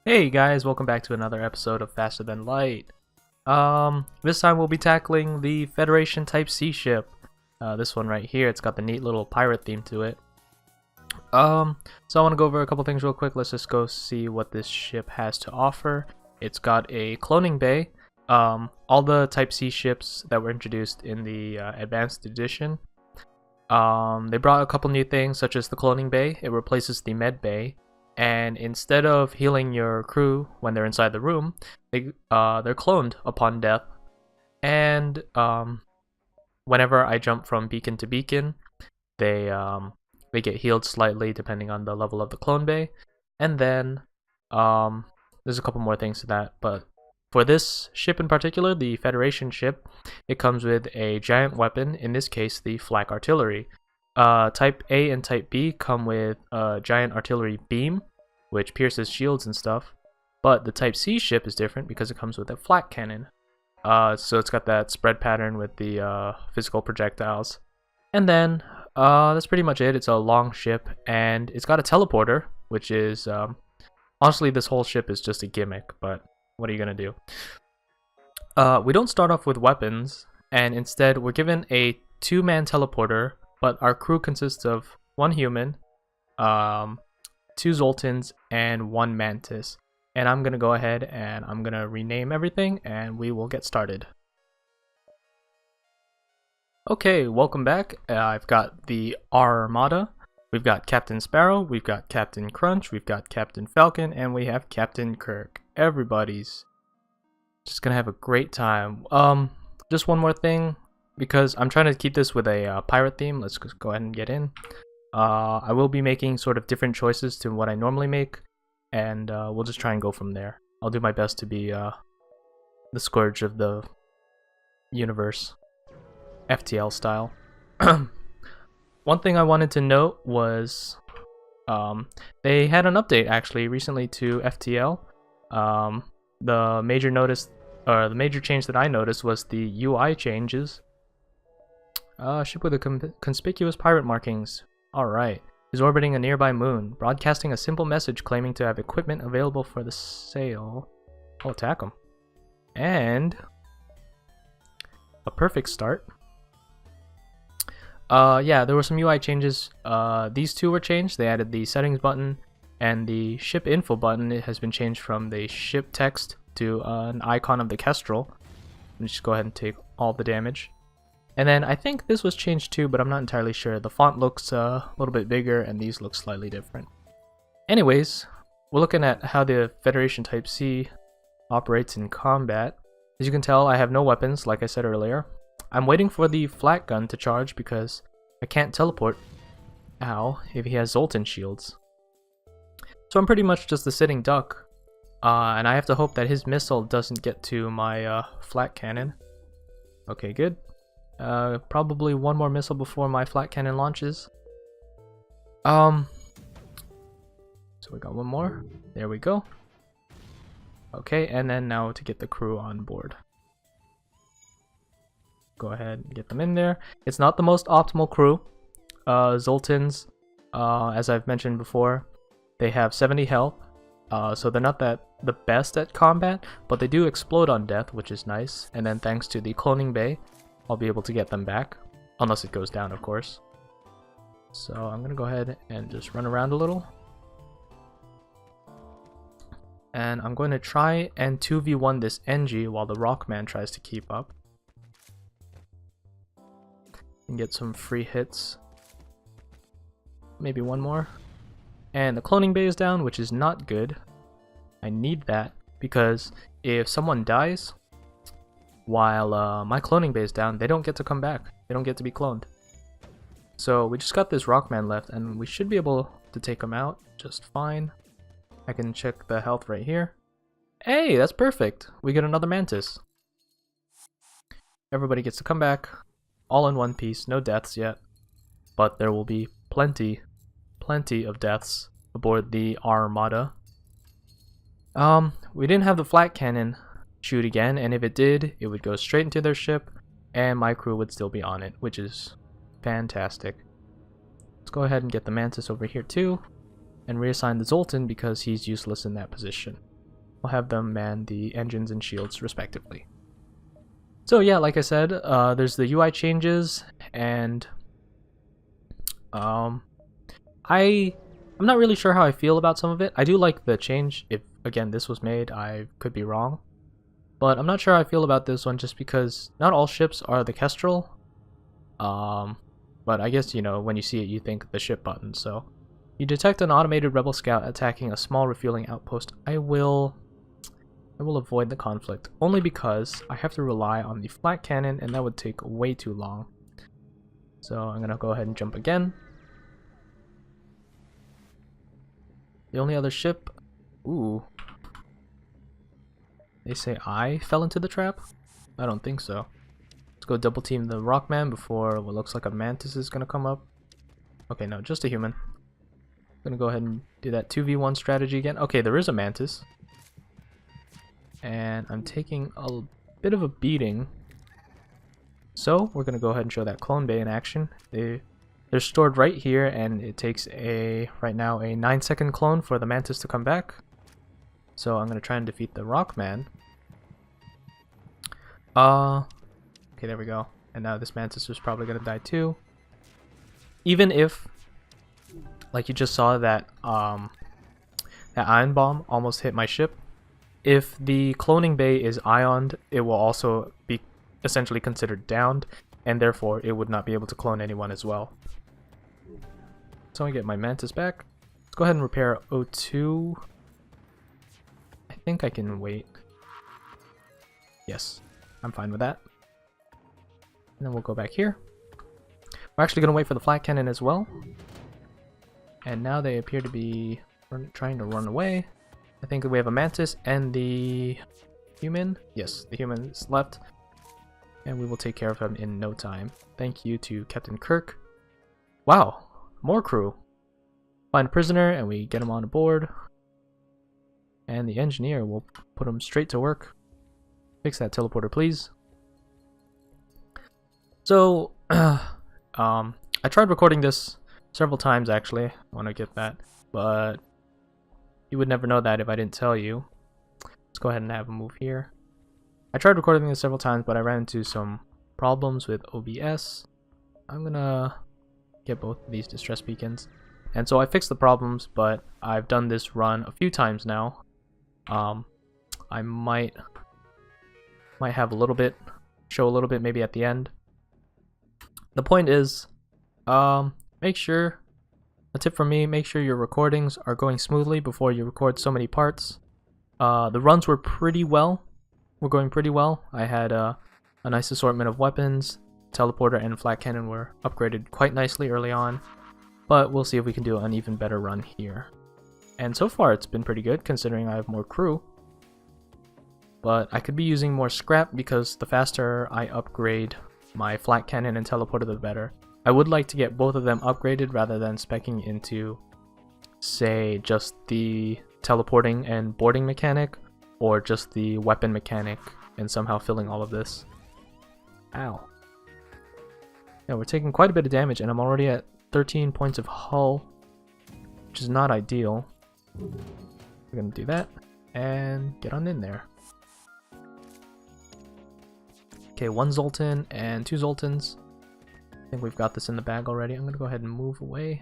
Hey guys, welcome back to another episode of Faster Than Light. This time we'll be tackling the Federation Type C ship. This one right here, it's got the neat little pirate theme to it. So I want to go over a couple things real quick. Let's just go see what this ship has to offer. It's got a cloning bay. All the Type C ships that were introduced in the Advanced Edition. They brought a couple new things, such as the cloning bay. It replaces the med bay. And instead of healing your crew when they're inside the room, they're cloned upon death. And whenever I jump from beacon to beacon, they get healed slightly depending on the level of the clone bay. And then there's a couple more things to that, but for this ship in particular, the Federation ship, it comes with a giant weapon, in this case the flak artillery. Type A and Type B come with a giant artillery beam, which pierces shields and stuff. But the Type C ship is different because it comes with a flak cannon. So it's got that spread pattern with the physical projectiles. And then that's pretty much it. It's a long ship, and it's got a teleporter, which is honestly, this whole ship is just a gimmick. But what are you gonna do? We don't start off with weapons, and instead we're given a 2-man teleporter. But our crew consists of 1 human, 2 Zoltans, and 1 Mantis. And I'm going to go ahead and I'm going to rename everything and we will get started. Okay, welcome back. I've got the Armada. We've got Captain Sparrow, we've got Captain Crunch, we've got Captain Falcon, and we have Captain Kirk. Everybody's just going to have a great time. Just one more thing. Because I'm trying to keep this with a pirate theme, let's just go ahead and get in. I will be making sort of different choices to what I normally make, and we'll just try and go from there. I'll do my best to be the scourge of the universe, FTL style. One thing I wanted to note was they had an update actually recently to FTL. The major change that I noticed was the UI changes. Ship with a conspicuous pirate markings. Alright. Is orbiting a nearby moon, broadcasting a simple message claiming to have equipment available for the sale. I'll attack them. And a perfect start. Yeah, there were some UI changes. These two were changed. They added the settings button and the ship info button. It has been changed from the ship text to an icon of the Kestrel. Let me just go ahead and take all the damage. And then I think this was changed too, but I'm not entirely sure. The font looks a little bit bigger and these look slightly different. Anyways, we're looking at how the Federation Type C operates in combat. As you can tell, I have no weapons, like I said earlier. I'm waiting for the flak gun to charge because I can't teleport if he has Zoltan shields. So I'm pretty much just a sitting duck. And I have to hope that his missile doesn't get to my flak cannon. Okay, good. Probably one more missile before my flak cannon launches. So we got one more. There we go. Okay, and then now to get the crew on board. Go ahead and get them in there. It's not the most optimal crew. Zoltans, as I've mentioned before, they have 70 health. So they're not the best at combat, but they do explode on death, which is nice. And then thanks to the cloning bay, I'll be able to get them back, unless it goes down, of course. So I'm going to go ahead and just run around a little. And I'm going to try and 2v1 this NG while the Rockman tries to keep up. And get some free hits. Maybe one more. And the cloning bay is down, which is not good. I need that, because if someone dies while my cloning bay is down, they don't get to come back. They don't get to be cloned. So we just got this Rockman left, and we should be able to take him out just fine. I can check the health right here. Hey, that's perfect. We get another Mantis. Everybody gets to come back, all in one piece. No deaths yet, but there will be plenty of deaths aboard the Armada. We didn't have the flak cannon shoot again, and if it did, it would go straight into their ship and my crew would still be on it, which is fantastic. Let's go ahead and get the Mantis over here too, and reassign the Zoltan because he's useless in that position. we'll have them man the engines and shields respectively. So yeah, like I said, there's the UI changes, and I'm not really sure how I feel about some of it. I do like the change. If again this was made, I could be wrong, but I'm not sure how I feel about this one just because not all ships are the Kestrel. But I guess, you know, when you see it, you think the ship button. So you detect an automated rebel scout attacking a small refueling outpost. I will avoid the conflict only because I have to rely on the flat cannon, and that would take way too long. So I'm gonna go ahead and jump again. The only other ship, ooh, they say I fell into the trap? I don't think so. Let's go double team the Rockman before what looks like a Mantis is gonna come up. Okay, no, just a human. Gonna go ahead and do that 2v1 strategy again. Okay, there is a Mantis. And I'm taking a bit of a beating. So we're gonna go ahead and show that clone bay in action. They're stored right here, and it takes right now a 9-second clone for the Mantis to come back. So I'm gonna try and defeat the Rockman. Okay, there we go. And now this Mantis is probably gonna die too. Even if, like you just saw, that that ion bomb almost hit my ship. If the cloning bay is ioned, it will also be essentially considered downed, and therefore it would not be able to clone anyone as well. So I get my Mantis back. Let's go ahead and repair O2. I think I can wait. Yes, I'm fine with that. And then we'll go back here. We're actually going to wait for the flat cannon as well. And now they appear to be trying to run away. I think we have a Mantis and the human. Yes, the human is left. And we will take care of him in no time. Thank you to Captain Kirk. Wow, more crew. Find a prisoner and we get him on board. And the engineer will put him straight to work. Fix that teleporter, please. So, I tried recording this several times actually. I want to get that, but you would never know that if I didn't tell you. Let's go ahead and have a move here. I tried recording this several times, but I ran into some problems with OBS. I'm gonna get both of these distress beacons. And so I fixed the problems, but I've done this run a few times now. I might have a little bit, show a little bit maybe at the end. The point is, make sure, a tip from me, make sure your recordings are going smoothly before you record so many parts. The runs were going pretty well. I had a nice assortment of weapons. Teleporter and flat cannon were upgraded quite nicely early on, but we'll see if we can do an even better run here. And so far it's been pretty good considering I have more crew, but I could be using more scrap because the faster I upgrade my flat cannon and teleporter, the better. I would like to get both of them upgraded rather than speccing into, say, just the teleporting and boarding mechanic, or just the weapon mechanic and somehow filling all of this. Ow. Yeah, we're taking quite a bit of damage, and I'm already at 13 points of hull, which is not ideal. We're gonna do that and get on in there. Okay, 1 Zoltan and 2 Zoltans. I think we've got this in the bag already. I'm gonna go ahead and move away,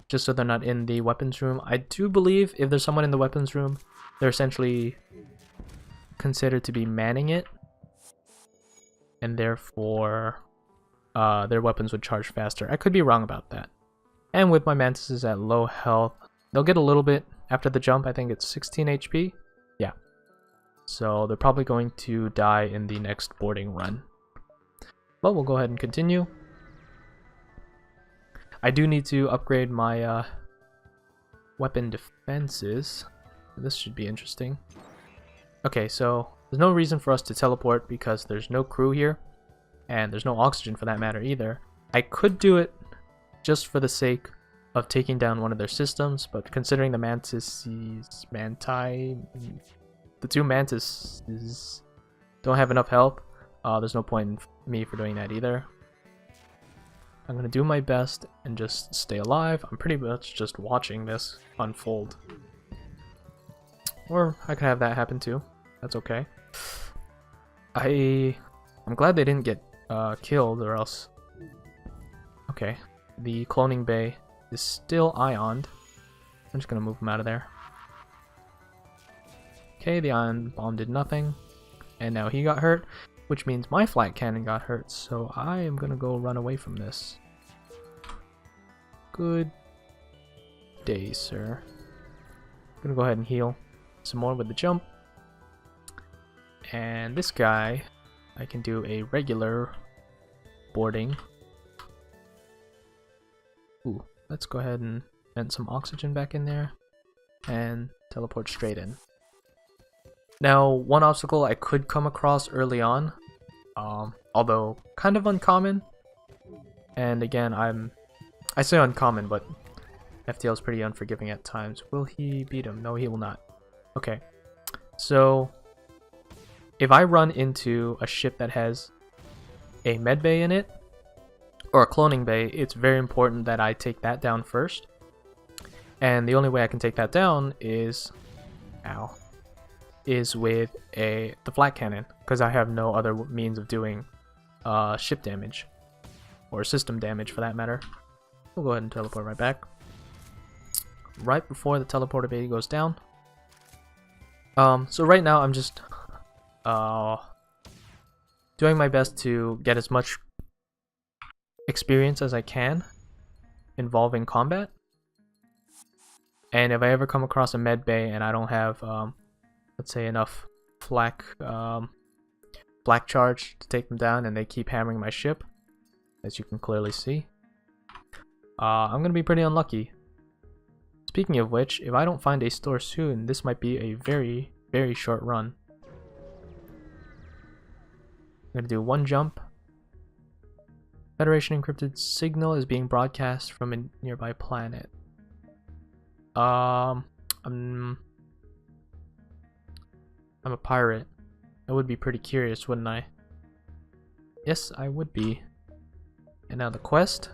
just so they're not in the weapons room. I do believe if there's someone in the weapons room, they're essentially considered to be manning it, and therefore their weapons would charge faster. I could be wrong about that. And with my Mantises at low health, they'll get a little bit after the jump. I think it's 16 HP. Yeah. So they're probably going to die in the next boarding run. But we'll go ahead and continue. I do need to upgrade my weapon defenses. This should be interesting. Okay, so there's no reason for us to teleport because there's no crew here, and there's no oxygen for that matter either. I could do it just for the sake of taking down one of their systems, but considering the the 2 Mantises don't have enough health, there's no point in me for doing that either. I'm gonna do my best and just stay alive. I'm pretty much just watching this unfold. Or I could have that happen too. That's okay. I'm glad they didn't get killed, or else... Okay, the cloning bay is still ioned. I'm just gonna move him out of there. Okay, the ion bomb did nothing. And now he got hurt, which means my flat cannon got hurt, so I am gonna go run away from this. Good day, sir. I'm gonna go ahead and heal some more with the jump. And this guy, I can do a regular boarding. Ooh, let's go ahead and vent some oxygen back in there and teleport straight in. Now, one obstacle I could come across early on, although kind of uncommon, and again, I say uncommon, but FTL is pretty unforgiving at times. Will he beat him? No, he will not. Okay, so if I run into a ship that has a med bay in it, or a cloning bay, it's very important that I take that down first. And the only way I can take that down is... Ow. Is with the flat cannon, because I have no other means of doing ship damage, or system damage for that matter. We'll go ahead and teleport right back. Right before the teleporter bay goes down. So right now I'm just doing my best to get as much experience as I can involving combat. And if I ever come across a med bay and I don't have let's say enough flak charge to take them down, and they keep hammering my ship, as you can clearly see, I'm gonna be pretty unlucky. Speaking of which, if I don't find a store soon, this might be a very, very short run. I'm gonna do one jump. Federation encrypted signal is being broadcast from a nearby planet. I'm a pirate. I would be pretty curious, wouldn't I? Yes, I would be. And now the quest.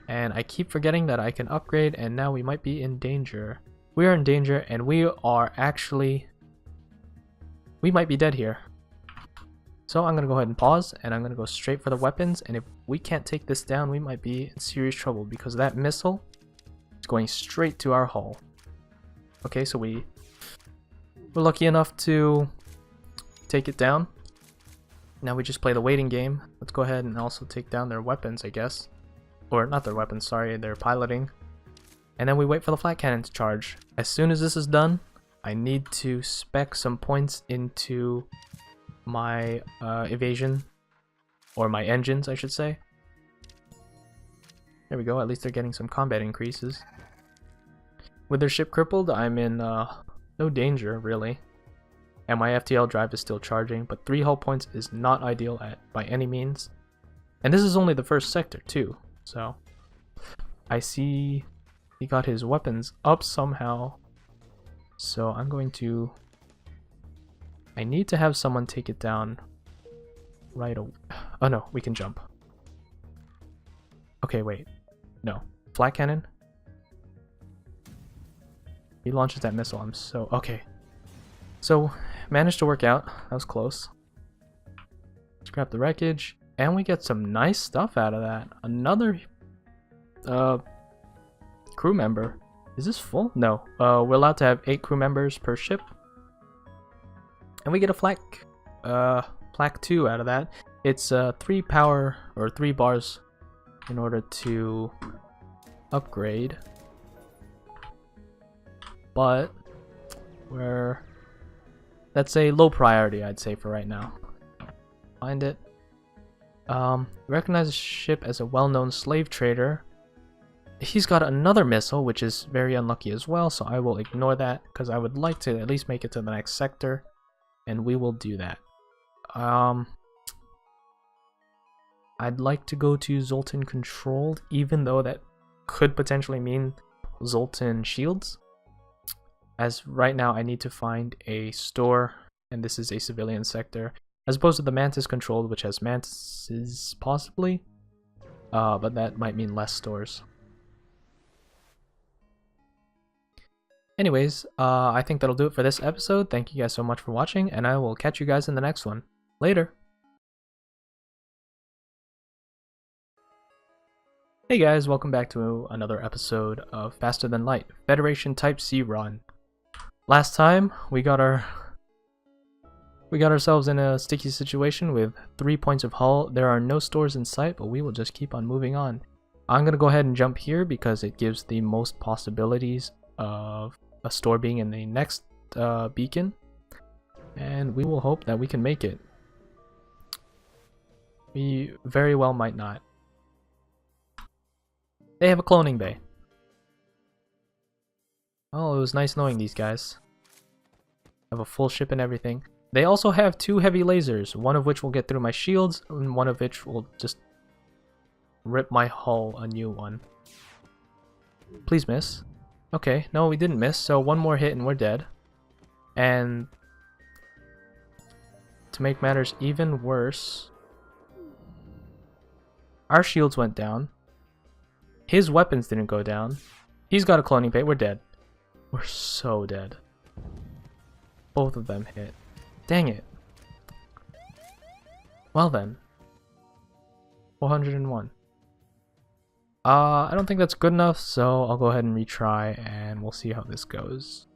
And I keep forgetting that I can upgrade, and now we might be in danger. We are in danger, and we are actually... We might be dead here. So I'm gonna go ahead and pause, and I'm gonna go straight for the weapons, and if we can't take this down, we might be in serious trouble, because that missile is going straight to our hull. Okay, so we're lucky enough to take it down. Now we just play the waiting game. Let's go ahead and also take down their weapons, I guess. Or not their weapons, sorry, their piloting. And then we wait for the flat cannon to charge. As soon as this is done, I need to spec some points into my evasion. Or my engines, I should say. There we go, at least they're getting some combat increases. With their ship crippled, I'm in no danger, really. And my FTL drive is still charging, but 3 hull points is not ideal by any means. And this is only the first sector, too. So, I see he got his weapons up somehow. So I'm going to... I need to have someone take it down right away. Oh no, we can jump. Okay, wait. No. Flat cannon? He launches that missile. I'm so... Okay. So, managed to work out. That was close. Scrap the wreckage. And we get some nice stuff out of that. Another crew member. Is this full? No. We're allowed to have 8 crew members per ship. And we get a flak 2 out of that. It's 3 power or 3 bars in order to upgrade. But that's a low priority, I'd say, for right now. Find it. Recognize the ship as a well-known slave trader. He's got another missile, which is very unlucky as well, so I will ignore that, because I would like to at least make it to the next sector, and we will do that. I'd like to go to Zoltan Controlled, even though that could potentially mean Zoltan Shields. As right now I need to find a store, and this is a civilian sector, as opposed to the Mantis Controlled, which has Mantises possibly, but that might mean less stores. Anyways, I think that'll do it for this episode. Thank you guys so much for watching, and I will catch you guys in the next one. Later! Hey guys, welcome back to another episode of Faster Than Light, Federation Type C run. Last time, we got ourselves in a sticky situation with 3 points of hull. There are no stores in sight, but we will just keep on moving on. I'm gonna go ahead and jump here because it gives the most possibilities of a store being in the next beacon, and we will hope that we can make it. We very well might not. They have a cloning bay. Oh, it was nice knowing these guys. Have a full ship and everything. They also have 2 heavy lasers, one of which will get through my shields, and one of which will just rip my hull a new one. Please miss. Okay, no, we didn't miss, so one more hit and we're dead. And to make matters even worse, our shields went down. His weapons didn't go down. He's got a cloning bay. We're dead. We're so dead. Both of them hit. Dang it. Well then. 401. I don't think that's good enough, so I'll go ahead and retry and we'll see how this goes.